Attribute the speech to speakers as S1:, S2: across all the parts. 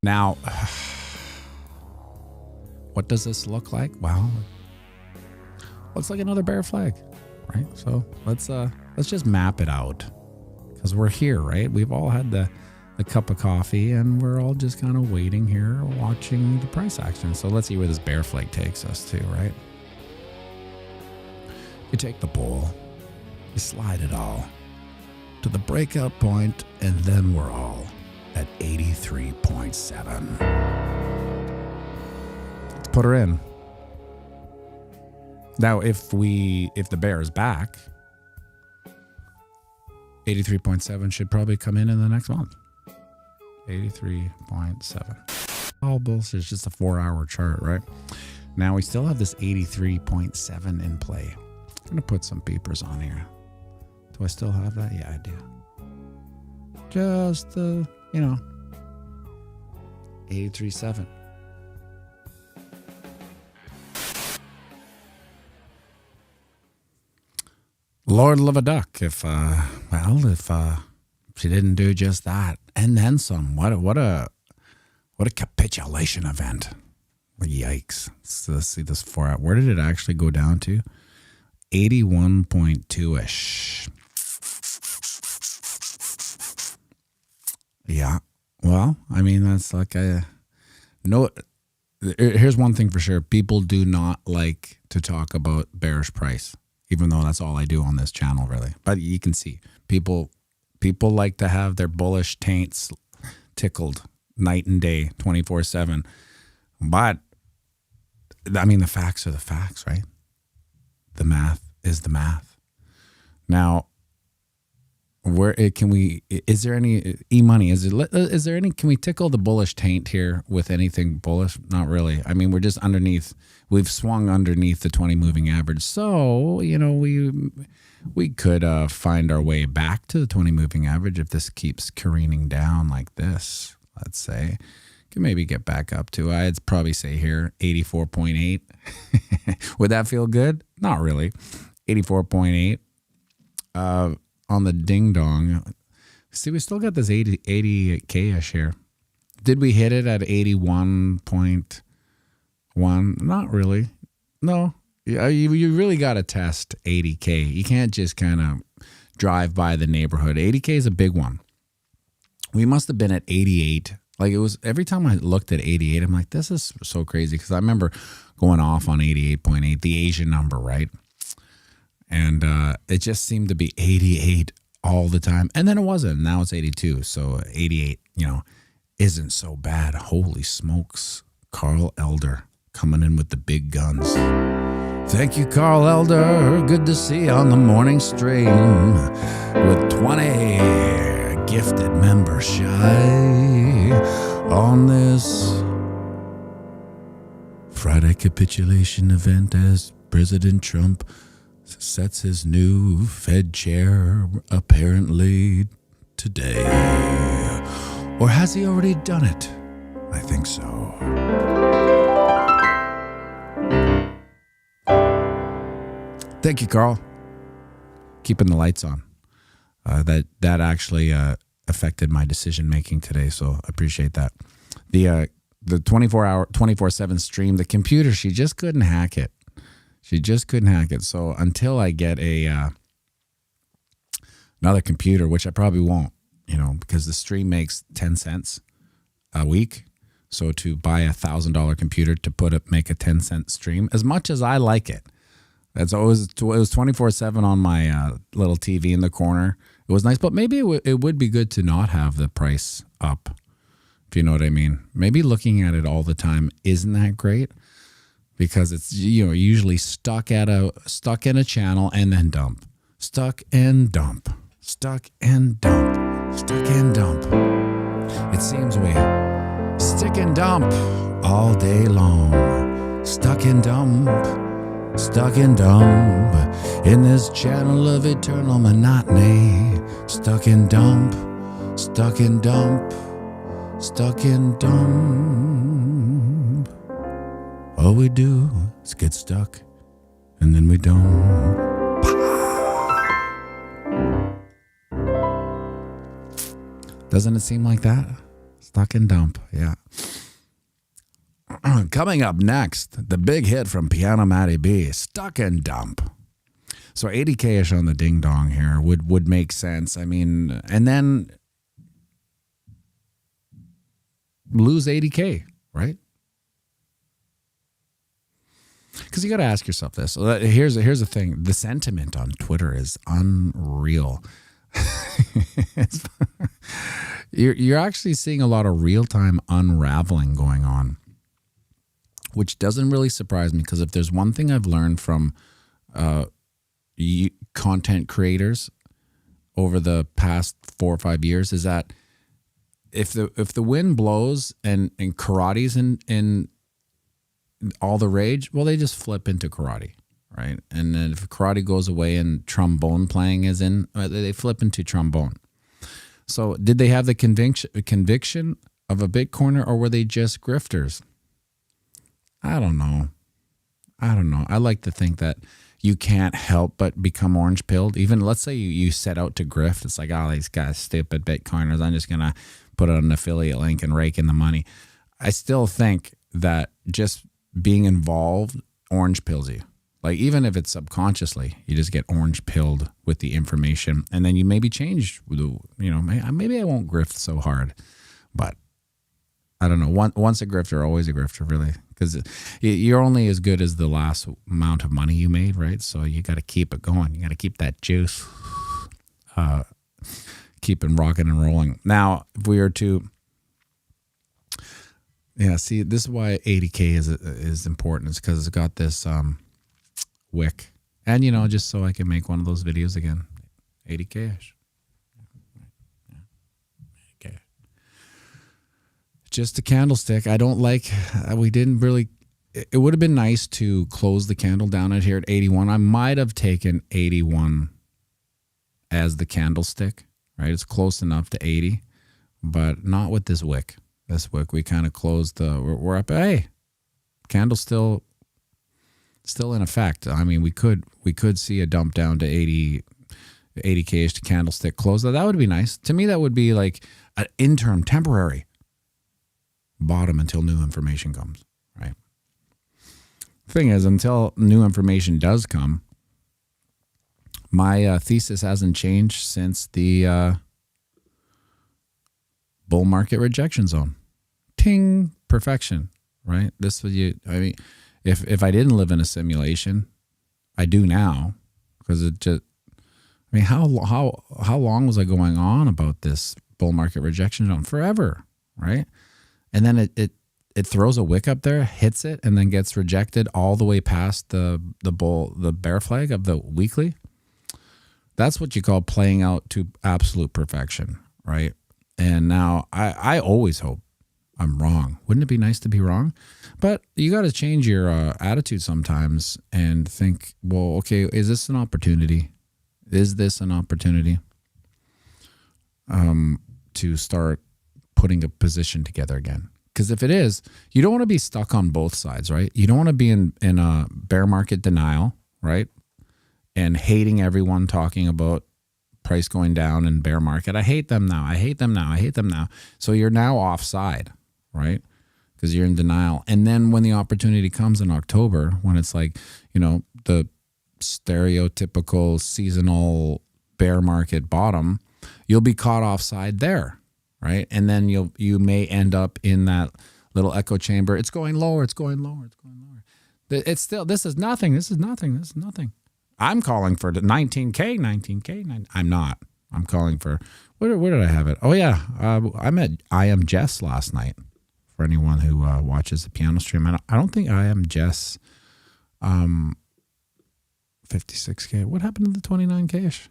S1: Now, what does this look like? Well, looks like another bear flag, right? So let's just map it out, because we're here, right? We've all had the cup of coffee, and we're all just kind of waiting here, watching the price action. So let's see where this bear flag takes us to, right? You take the bull, you slide it all to the breakout point, and then we're all at 83.7. Let's put her in. Now, if the bear is back, 83.7 should probably come in the next month. 83.7. All bullshit. It's just a 4-hour chart, right? Now we still have this 83.7 in play. I'm gonna put some beepers on here. Do I still have that? Yeah, I do. Just 83.7. Lord love a duck if she didn't do just that and then some. What a capitulation event. Yikes. So let's see this 4 out. Where did it actually go down to? 81.2-ish. Yeah. Well, I mean, that's like here's one thing for sure. People do not like to talk about bearish price, even though that's all I do on this channel, really. But you can see people like to have their bullish taints tickled night and day, 24/7. But I mean, the facts are the facts, right? The math is the math. Now, where can we? Is there any e-money? Is there any? Can we tickle the bullish taint here with anything bullish? Not really. I mean, we're just underneath. We've swung underneath the 20 moving average, so we could find our way back to the 20 moving average if this keeps careening down like this. Let's say, can maybe get back up to. I'd probably say here 84.8. Would that feel good? Not really. 84.8. On the ding dong. See, we still got this 80K-ish here. Did we hit it at 81.1? Not really. No. You really got to test 80K. You can't just kind of drive by the neighborhood. 80K is a big one. We must have been at 88. Like, it was every time I looked at 88, I'm like, this is so crazy, because I remember going off on 88.8, the Asian number, right? And it just seemed to be 88 all the time. And then it wasn't. Now it's 82. So 88, isn't so bad. Holy smokes. Carl Elder coming in with the big guns. Thank you, Carl Elder. Good to see you on the morning stream with 20 gifted members shy on this Friday capitulation event as President Trump sets his new Fed chair apparently today. Or has he already done it? I think so. Thank you, Carl. Keeping the lights on. That actually affected my decision making today, so I appreciate that. The 24/7 stream, the computer, she just couldn't hack it. So until I get another computer, which I probably won't, because the stream makes 10 cents a week. So to buy $1,000 computer to make a 10-cent stream, as much as I like it, it was 24/7 on my little TV in the corner. It was nice, but maybe it would be good to not have the price up, if you know what I mean. Maybe looking at it all the time isn't that great. Because it's usually stuck in a channel and then dump. Stuck and dump. Stuck and dump. Stuck and dump. It seems we stick and dump all day long. Stuck and dump. Stuck and dump. In this channel of eternal monotony. Stuck and dump. Stuck and dump. Stuck and dump. All we do is get stuck and then we don't. Doesn't it seem like that? Stuck and dump, yeah. Coming up next, the big hit from Matty B, Stuck and Dump. So 80K-ish on the ding dong here would make sense. I mean, and then lose 80K, right? Because you got to ask yourself this. Here's the thing. The sentiment on Twitter is unreal. You're actually seeing a lot of real-time unraveling going on, which doesn't really surprise me, because if there's one thing I've learned from content creators over the past 4 or 5 years is that if the wind blows and karate's in all the rage, well, they just flip into karate, right? And then if karate goes away and trombone playing is in, they flip into trombone. So did they have the conviction of a Bitcoiner, or were they just grifters? I don't know. I like to think that you can't help but become orange-pilled. Even let's say you set out to grift. It's like, oh, these guys stupid Bitcoiners. I'm just going to put out an affiliate link and rake in the money. I still think that just being involved orange pills you. Like, even if it's subconsciously, you just get orange pilled with the information, and then you maybe change, maybe I won't grift so hard, but I don't know. Once a grifter, always a grifter, really, because you're only as good as the last amount of money you made, right? So you got to keep it going. You got to keep that juice, keep it rocking and rolling. Now, if we were to, see, this is why 80K is important. It's because it's got this wick, and just so I can make one of those videos again. 80K-ish. Okay. Just a candlestick. I don't like, we didn't really, it would have been nice to close the candle down at here at 81. I might have taken 81 as the candlestick, right? It's close enough to 80, but not with this wick. This wick, we kind of closed we're up, hey, candle still in effect. I mean, we could see a dump down to 80K-ish to candlestick close. That would be nice. To me, that would be like an interim, temporary bottom until new information comes, right? Thing is, until new information does come, my thesis hasn't changed since the bull market rejection zone. Ting, perfection, right? This was you. I mean, if I didn't live in a simulation, I do now, because it just. I mean, how long was I going on about this bull market rejection zone? Forever, right? And then it throws a wick up there, hits it, and then gets rejected all the way past the bear flag of the weekly. That's what you call playing out to absolute perfection, right? And now I always hope I'm wrong. Wouldn't it be nice to be wrong? But you got to change your attitude sometimes and think, well, okay, is this an opportunity? Is this an opportunity to start putting a position together again? Because if it is, you don't want to be stuck on both sides, right? You don't want to be in a bear market denial, right? And hating everyone talking about price going down and bear market. I hate them now. I hate them now. I hate them now. So you're now offside, right? Because you're in denial. And then when the opportunity comes in October, when it's like, the stereotypical seasonal bear market bottom, you'll be caught offside there, right? And then you may end up in that little echo chamber. It's going lower. It's going lower. It's going lower. It's still, this is nothing. This is nothing. This is nothing. I'm calling for the 19K. I'm not. I'm calling for, where did I have it? Oh, yeah. I met I Am Jess last night. For anyone who watches the piano stream. I don't think I Am Jess 56K. What happened to the 29K-ish?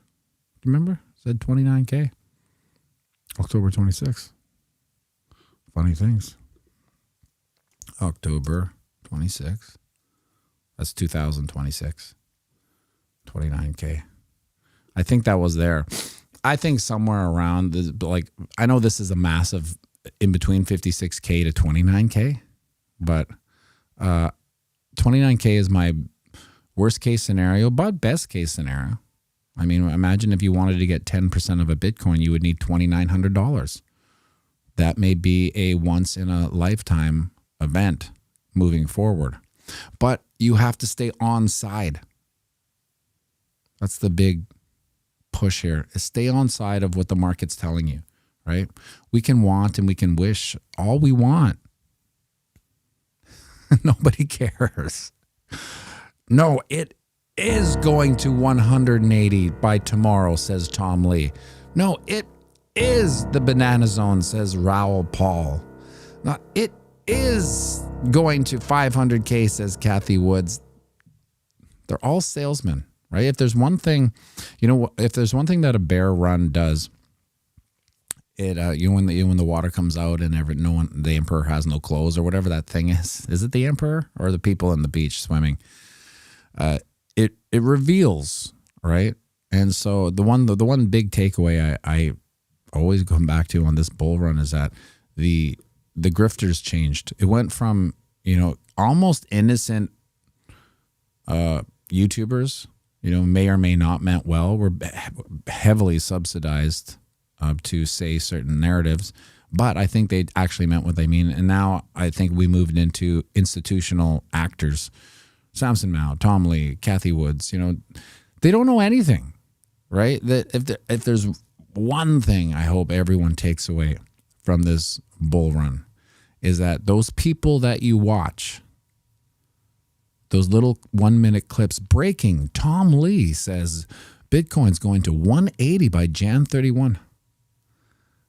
S1: Remember? It said 29K. October 26th. Funny things. October 26th. That's 2026. 29K. I think that was there. I think somewhere around, like, I know this is a massive in between 56K to 29K, but 29K is my Worst case scenario, but best case scenario. I mean, imagine if you wanted to get 10% of a Bitcoin, you would need $2,900. That may be a once in a lifetime event moving forward. But you have to stay on side. That's the big push here, is stay on side of what the market's telling you, right? We can want and we can wish all we want. Nobody cares. No, it is going to 180 by tomorrow, says Tom Lee. No, it is the banana zone, says Raoul Paul. No, it is going to 500K, says Kathy Woods. They're all salesmen, right? If there's one thing, if there's one thing that a bear run does, it when the water comes out and the emperor has no clothes or whatever that thing is it the emperor or the people in the beach swimming? It reveals, right? And so the one big takeaway I always come back to on this bull run is that the grifters changed. It went from almost innocent YouTubers, may or may not meant well, were heavily subsidized to say certain narratives, but I think they actually meant what they mean. And now I think we moved into institutional actors. Samson Mao, Tom Lee, Kathy Woods, they don't know anything, right? That if there's one thing I hope everyone takes away from this bull run is that those people that you watch, those little 1 minute clips breaking, Tom Lee says Bitcoin's going to 180 by Jan 31.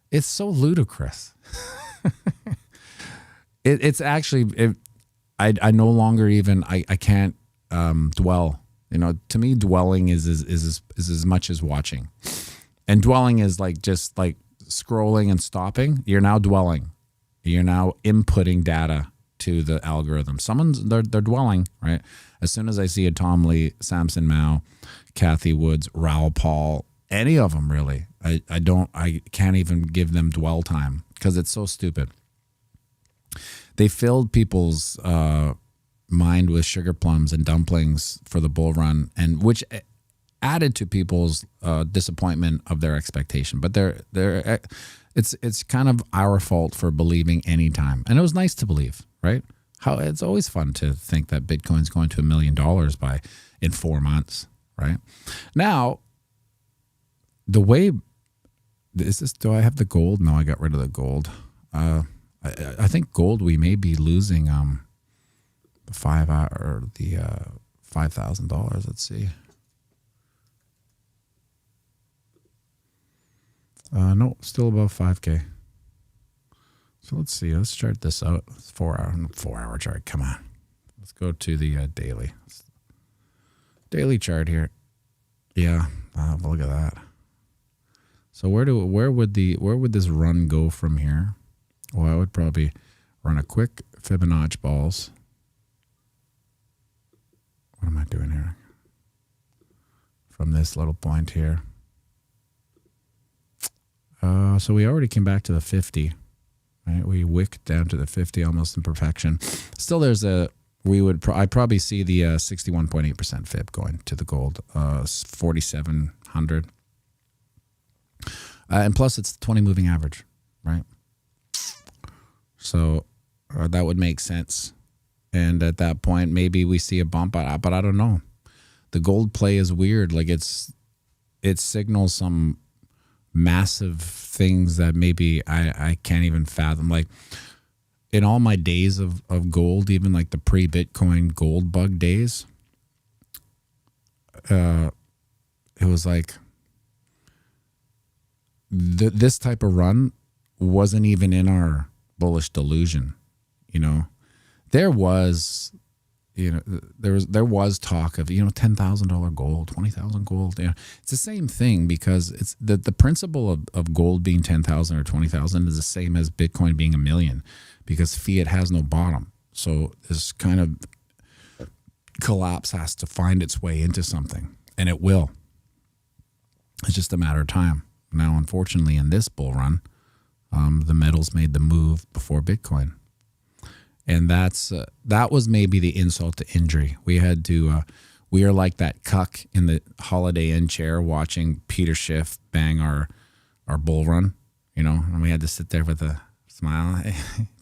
S1: It's so ludicrous. It's actually... I no longer even I can't dwell. To me, dwelling is as much as watching, and dwelling is just like scrolling and stopping. You're now dwelling. You're now inputting data to the algorithm. They're dwelling, right? As soon as I see a Tom Lee, Samson Mao, Kathy Woods, Raoul Paul, any of them really, I can't even give them dwell time because it's so stupid. They filled people's mind with sugar plums and dumplings for the bull run, and which added to people's disappointment of their expectation. But it's kind of our fault for believing anytime, and it was nice to believe, right? It's always fun to think that Bitcoin's going to $1 million in 4 months, right? Now, the way is this? Do I have the gold? No, I got rid of the gold. I think gold we may be losing the $5,000. Let's see. No, still above 5K. So let's see. Let's chart this out. It's 4-hour chart. Come on. Let's go to the daily chart here. Yeah, look at that. So where would this run go from here? Well, I would probably run a quick Fibonacci balls. What am I doing here? From this little point here. So we already came back to the 50. Right? We wicked down to the 50 almost in perfection. Still, I'd probably see the 61.8% fib going to the gold, 4,700. And plus, it's the 20 moving average, right? So that would make sense. And at that point, maybe we see a bump, but I don't know. The gold play is weird. It signals some massive things that maybe I can't even fathom. Like in all my days of gold, even like the pre-Bitcoin gold bug days, it was like this type of run wasn't even in our bullish delusion. There was talk of $10,000 gold, 20,000 gold. It's the same thing because it's the principle of gold being 10,000 or 20,000 is the same as Bitcoin being $1 million, because fiat has no bottom. So this kind of collapse has to find its way into something, and it will. It's just a matter of time. Now, unfortunately, in this bull run, the metals made the move before Bitcoin. And that was maybe the insult to injury. We had to We are like that cuck in the Holiday Inn chair watching Peter Schiff bang our bull run, you know, and we had to sit there with a smile.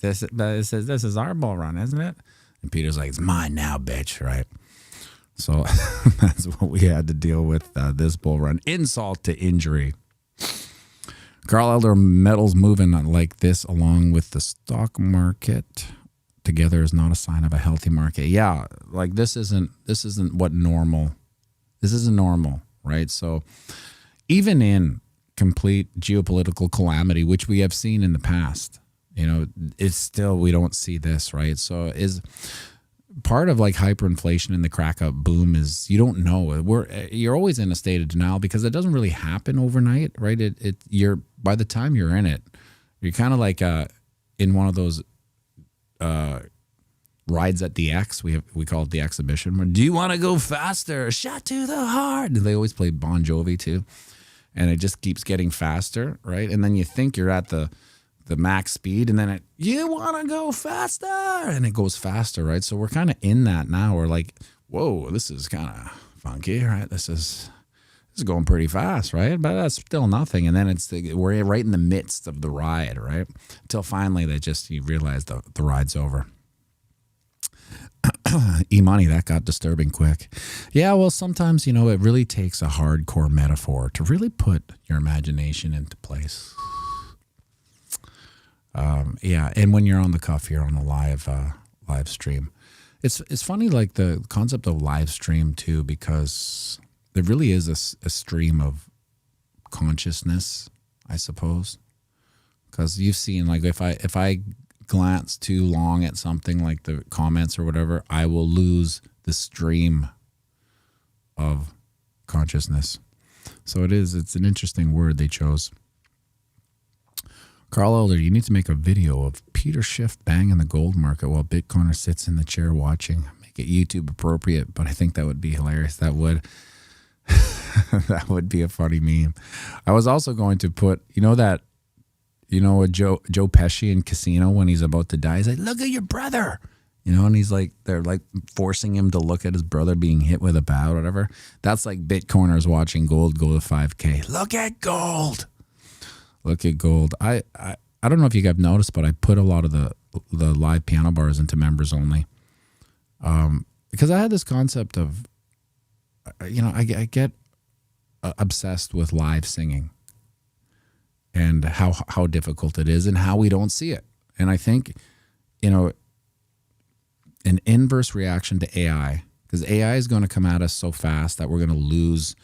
S1: This is our bull run, isn't it? And Peter's like, it's mine now, bitch, right? So that's what we had to deal with this bull run. Insult to injury. Carl Elder, metals moving like this along with the stock market together is not a sign of a healthy market. Yeah, like this isn't what normal. This isn't normal, right? So even in complete geopolitical calamity, which we have seen in the past, you know, it's still, we don't see this, right? So is part of like hyperinflation and the crack up boom is you don't know. You're always in a state of denial because it doesn't really happen overnight, right? You're, by the time you're in it, you're kind of like in one of those rides at the X. We call it the exhibition. Do you want to go faster? Shot to the heart. And they always play Bon Jovi too, and it just keeps getting faster, right? And then you think you're at the max speed, and then you want to go faster, and it goes faster, right? So we're kind of in that now. We're like, whoa, this is kind of funky, right? This is going pretty fast, right? But that's still nothing. And then we're right in the midst of the ride, right? Until finally you realize the ride's over. E-money, that got disturbing quick. Yeah, well, sometimes, you know, it really takes a hardcore metaphor to really put your imagination into place. Yeah, and when you're on the cuff, you're on a live stream. It's funny, like the concept of live stream too, because there really is a stream of consciousness, I suppose. Because you've seen, like, if I glance too long at something like the comments or whatever, I will lose the stream of consciousness. So it's an interesting word they chose. Carl Elder, you need to make a video of Peter Schiff banging the gold market while Bitcoiner sits in the chair watching. Make it YouTube appropriate, but I think that would be hilarious. That would that would be a funny meme. I was also going to put, a Joe Pesci in Casino when he's about to die. He's like, look at your brother. And he's like, they're like forcing him to look at his brother being hit with a bat or whatever. That's like Bitcoiners watching gold go to 5K. Look at gold. Look at gold. I don't know if you guys noticed, but I put a lot of the live piano bars into members only. Because I had this concept of, I get obsessed with live singing and how difficult it is and how we don't see it. And I think, an inverse reaction to AI, because AI is going to come at us so fast that we're going to lose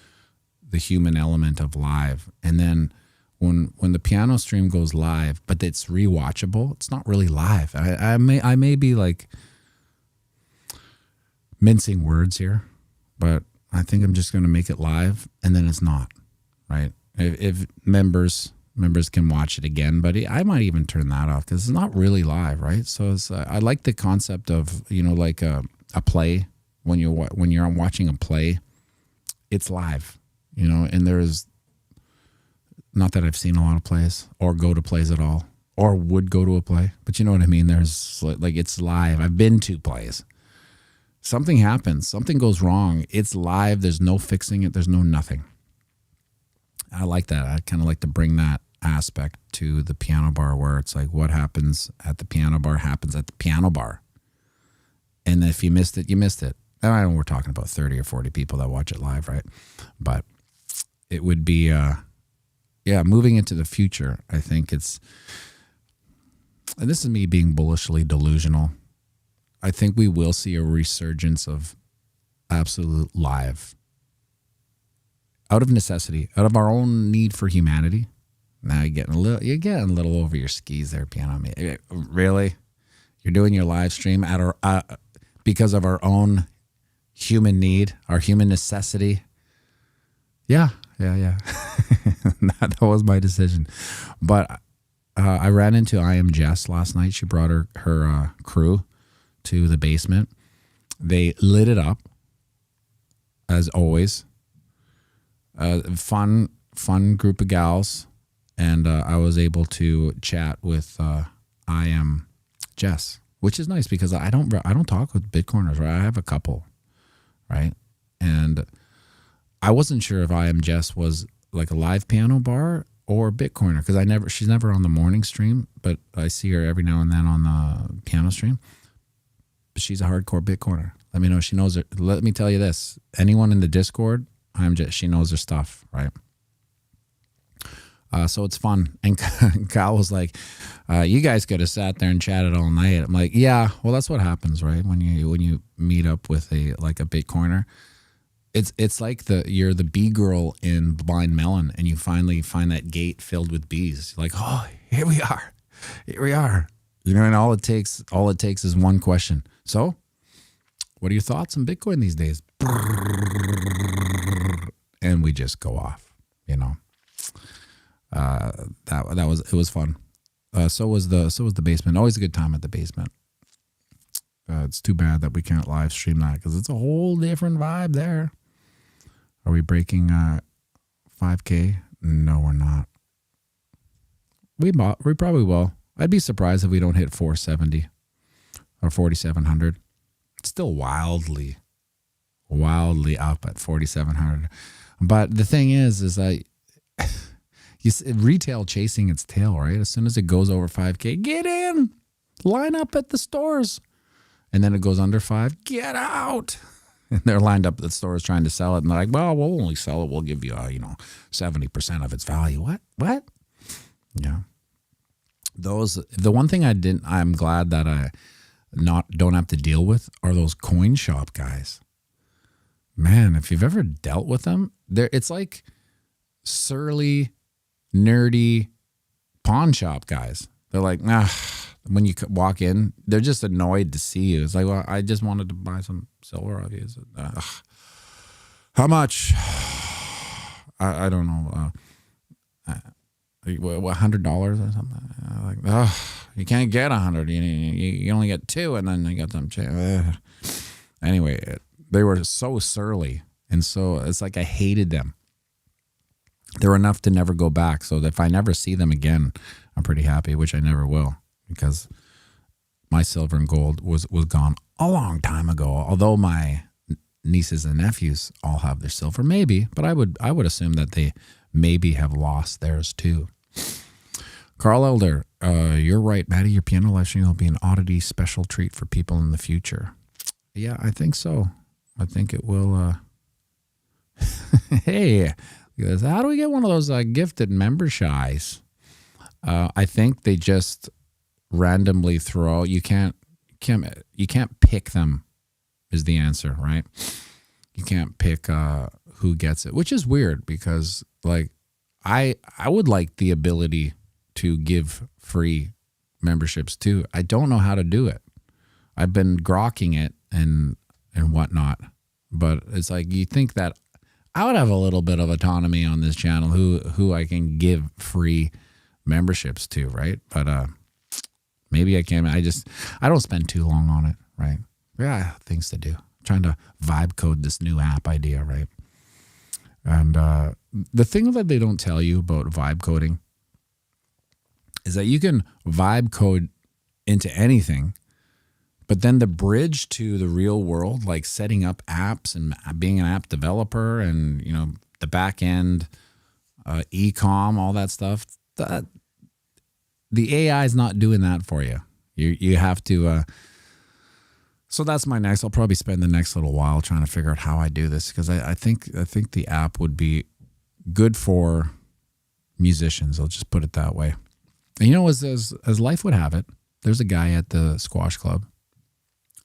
S1: the human element of live. And then when the piano stream goes live, but it's rewatchable, it's not really live. I may be like mincing words here, but I think I'm just going to make it live, and then it's not, right? If members can watch it again, but I might even turn that off because it's not really live, right? So I like the concept of like a play when you're watching a play, it's live, and there's not that I've seen a lot of plays or go to plays at all or would go to a play, but you know what I mean. There's like it's live. I've been to plays. Something happens, something goes wrong. It's live. There's no fixing it. There's no nothing. I like that. I kind of like to bring that aspect to the piano bar where it's like what happens at the piano bar happens at the piano bar. And if you missed it, you missed it. And I know we're talking about 30 or 40 people that watch it live, right? But it would be, moving into the future, I think and this is me being bullishly delusional, I think we will see a resurgence of absolute live out of necessity, out of our own need for humanity. Now you're getting a little over your skis there, piano. Really? You're doing your live stream because of our own human need, our human necessity. Yeah. That was my decision. But I ran into I Am Jess last night. She brought her crew to the basement. They lit it up, as always. Fun group of gals, and I was able to chat with I Am Jess, which is nice because I don't talk with Bitcoiners, right? I have a couple, right? and I wasn't sure if I Am Jess was like a live piano bar or Bitcoiner, because she's never on the morning stream, but I see her every now and then on the piano stream. But she's a hardcore Bitcoiner. Let me know she knows her. Let me tell you this: anyone in the Discord, she knows her stuff, right? So it's fun. And Kyle was like, "You guys could have sat there and chatted all night." I'm like, "Yeah, well, that's what happens, right? When you meet up with a Bitcoiner." It's like you're the bee girl in Blind Melon, and you finally find that gate filled with bees. You're like, oh, here we are. You know, and all it takes is one question. So, what are your thoughts on Bitcoin these days? And we just go off. You know, it was fun. So was the basement. Always a good time at the basement. It's too bad that we can't live stream that, because it's a whole different vibe there. Are we breaking 5K? No, we're not. We probably will. I'd be surprised if we don't hit 470 or 4,700. It's still wildly up at 4,700. But the thing is that retail chasing its tail, right? As soon as it goes over 5K, get in, line up at the stores. And then it goes under 5, get out. And they're lined up at the stores trying to sell it. And they're like, well, we'll only sell it. We'll give you, 70% of its value. What? Yeah. The one thing I'm glad that I don't have to deal with are those coin shop guys. Man, if you've ever dealt with them, it's like surly, nerdy pawn shop guys. They're like, when you walk in, they're just annoyed to see you. It's like, well, I just wanted to buy some silver off you. How much? I don't know. $100 or something. Like, you can't get 100. You only get 2, and then you got them. Anyway, they were so surly, and so it's like I hated them. They're enough to never go back. So if I never see them again, I'm pretty happy, which I never will, because my silver and gold was gone a long time ago. Although my nieces and nephews all have their silver, maybe, but I would assume that they maybe have lost theirs too. Carl Elder, you're right, Matty. Your piano live stream will be an oddity special treat for people in the future. Yeah, I think so. I think it will. Hey, how do we get one of those gifted memberships? I think they just randomly throw. You can't pick them. Is the answer, right? You can't pick who gets it, which is weird, because like I would like the ability to give free memberships too. I don't know how to do it. I've been grokking it and whatnot, but it's like you think that I would have a little bit of autonomy on this channel who I can give free memberships to, right? But maybe I can. I don't spend too long on it, right? Yeah, things to do. I'm trying to vibe code this new app idea, right? And the thing that they don't tell you about vibe coding is that you can vibe code into anything, but then the bridge to the real world, like setting up apps and being an app developer and, the back end, Ecamm, all that stuff, that the AI is not doing that for you. You have to. So that's my next. I'll probably spend the next little while trying to figure out how I do this, because I think the app would be good for musicians. I'll just put it that way. And as life would have it, there's a guy at the squash club.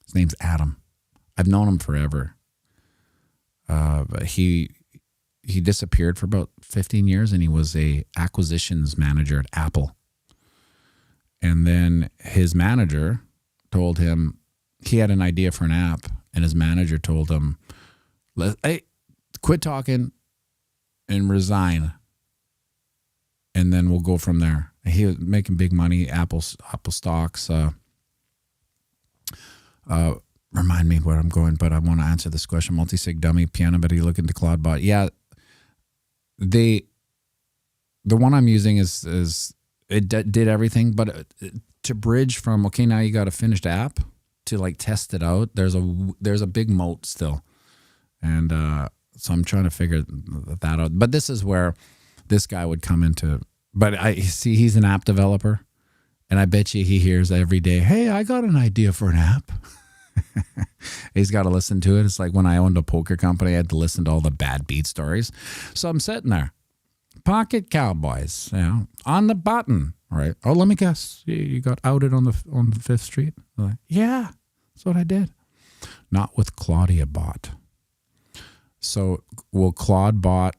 S1: His name's Adam. I've known him forever. But he disappeared for about 15 years, and he was a acquisitions manager at Apple. And then his manager told him he had an idea for an app, and his manager told him, "Hey, quit talking and resign, and then we'll go from there." And he was making big money, Apple stocks. Remind me where I'm going, but I want to answer this question. Multi-sig dummy, pianomattyb, look into Claudebot. Yeah, the one I'm using is it did everything, but to bridge from, okay, now you got a finished app to like test it out, there's a big moat still. And so I'm trying to figure that out. But this is where this guy would come into. But I see he's an app developer, and I bet you he hears every day, "Hey, I got an idea for an app." He's got to listen to it. It's like when I owned a poker company, I had to listen to all the bad beat stories. So I'm sitting there, Pocket Cowboys, on the button, right? Oh, let me guess, you got outed on the 5th Street? I'm like, yeah, that's what I did. Not with Claudia Bot. So will Claude Bot?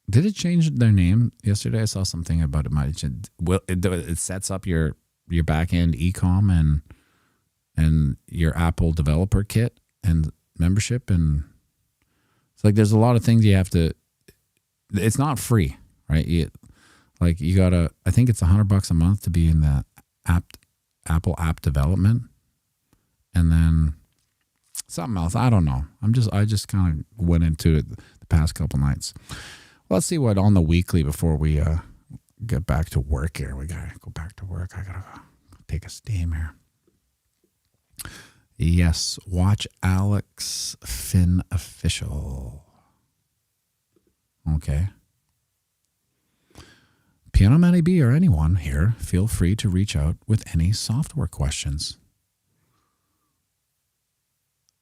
S1: Did it change their name yesterday? I saw something about it. It sets up your back end Ecamm and your Apple developer kit and membership, and it's like there's a lot of things you have to. It's not free, right? You gotta. I think it's $100 a month to be in the Apple app development, and then something else. I don't know. I just kind of went into it the past couple nights. Let's see what on the weekly before we get back to work here. We gotta go back to work. I gotta take a steam here. Yes, watch Alex Finn official. Okay. pianomattyb or anyone here, feel free to reach out with any software questions.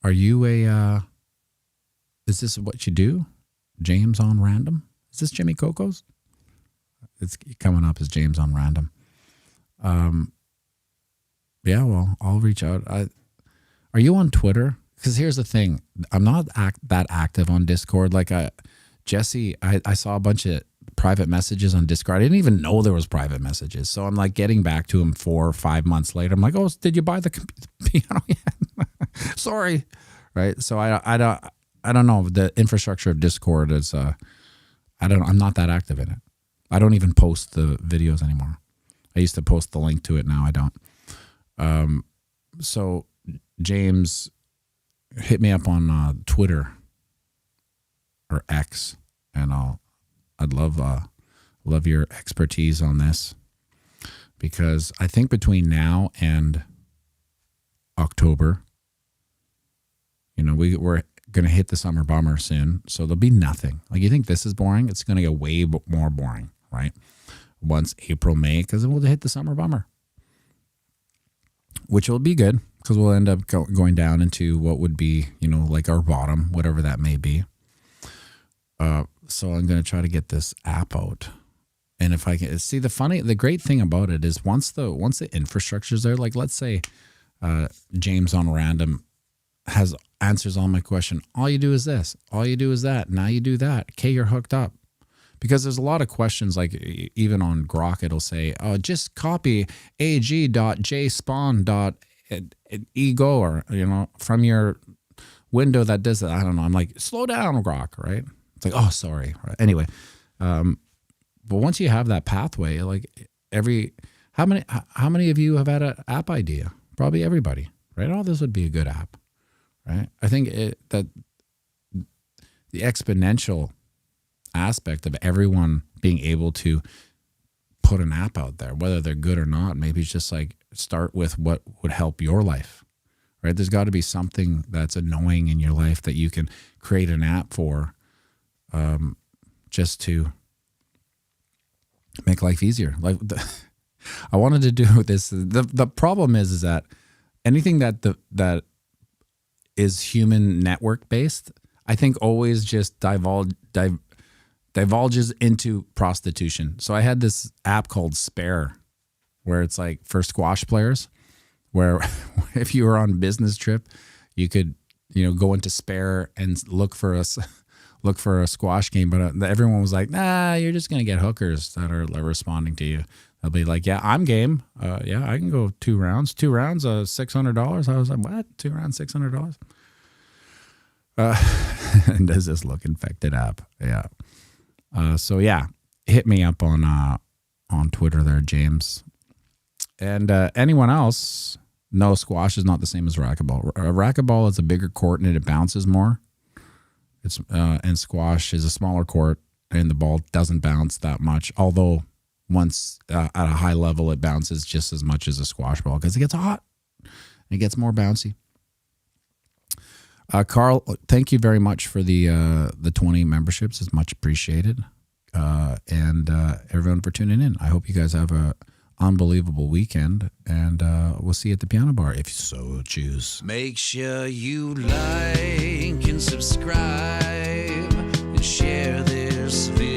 S1: Are you is this what you do? James on Random? Is this Jimmy Coco's? It's coming up as James on Random. Yeah, well, I'll reach out. Are you on Twitter? Because here's the thing. I'm not that active on Discord. Like Jesse, I saw a bunch of private messages on Discord. I didn't even know there was private messages. So I'm like getting back to him 4 or 5 months later. I'm like, oh, did you buy the piano yet? Sorry. Right. So I don't know. The infrastructure of Discord is, I'm not that active in it. I don't even post the videos anymore. I used to post the link to it. Now I don't. So James, hit me up on Twitter or X, and I'd love your expertise on this, because I think between now and October, we're going to hit the summer bummer soon, so there'll be nothing. Like, you think this is boring? It's going to get way more boring, right? Once April, May, because then we'll hit the summer bummer, which will be good, because we'll end up going down into what would be, like our bottom, whatever that may be. So I'm going to try to get this app out. And if I can see the great thing about it is once the infrastructure's there, like let's say James on Random has answers all my question. All you do is this. All you do is that. Now you do that. Okay, you're hooked up. Because there's a lot of questions, like even on Grok, it'll say, just copy ag.jspawn.ego, or, from your window that does that. I don't know. I'm like, slow down, Grok, right? It's like, oh, sorry. Right. Anyway, but once you have that pathway, like how many of you have had an app idea? Probably everybody, right? Oh, this would be a good app, right? I think that the exponential aspect of everyone being able to put an app out there, whether they're good or not, maybe it's just like start with what would help your life, right? There's got to be something that's annoying in your life that you can create an app for, just to make life easier. Like I wanted to do this. The problem is that anything that is human network based, I think always just divulges into prostitution. So I had this app called Spare, where it's like for squash players, where if you were on a business trip, you could, go into Spare and look for a squash game. But everyone was like, nah, you're just going to get hookers that are responding to you. They'll be like, yeah, I'm game. Yeah, I can go 2 rounds. 2 rounds, $600. I was like, what? 2 rounds, $600? And does this look infected app? Yeah. So yeah, hit me up on Twitter there, James. And anyone else? No, squash is not the same as racquetball. Racquetball is a bigger court and it bounces more. And squash is a smaller court and the ball doesn't bounce that much. Although once at a high level, it bounces just as much as a squash ball because it gets hot and it gets more bouncy. Carl, thank you very much for the 20 memberships. It's much appreciated. And everyone for tuning in. I hope you guys have a unbelievable weekend, and we'll see you at the piano bar if you so choose.
S2: Make sure you like and subscribe and share this video.